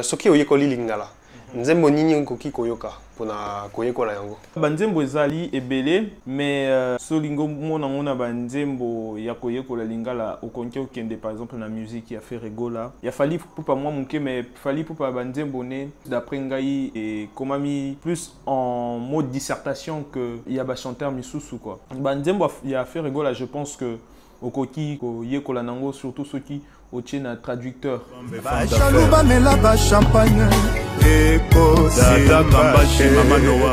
Soki oyekoli lingala nzembo nini nkoki koyoka pona koyekola yango? Banzembo ezali ebele mais solingo mona ngona banzembo ya koyekola lingala okonki okende par exemple na musique ya Ferregola ya fali pupa moi muke mais fali pupa banzembo ne d'après ngai et komami plus en mode dissertation que ya ba chanteur misusu quoi. Banzembo ya Ferregola je pense que okoki koyekola nango surtout ceux qui obtiennent un traducteur.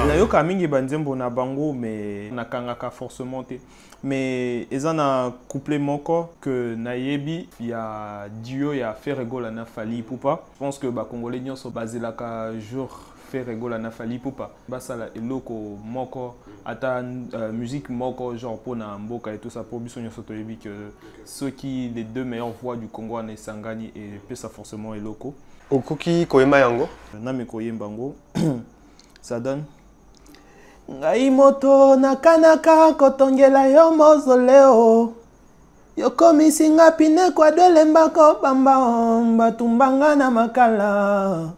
Nayoka mingi banzembo na bango mais nakangaka forcément te. Mais eza na couplet moko que nayebi ya duo ya Ferregola na Fally Ipupa. Je pense que ba congolais nyonso bazelaka jour Ferregola na Fally Ipupa. Basala eloko moko ata musique moko genre pour na mboka et tout ça pour biso nyonso toyebi que ceux qui les deux meilleures voix du Congo na Sangani et peut ça forcément eloko. Okoki koyemba yango? Na me koyemba yango. Ça donne ngai moto nakanaka kotongela yo mozoleo yokomisi nga pine kwa delemba kobamba batumbanga na makala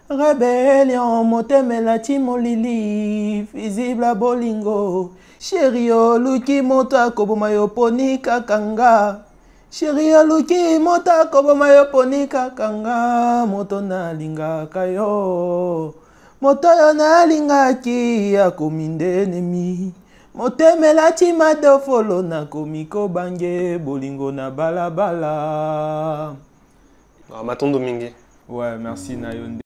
rebellion motemela timolili visible bolingo chéri oluki moto akoboma yo poni kakanga chéri oluki moto akoboma yo poni kakanga moto nalingaka yo moto yo nalingaki akomi ndenemi motemela timadofolo nakomi kobange bolingo na balabala. Matondo mingi. Ouais, merci Nayonde.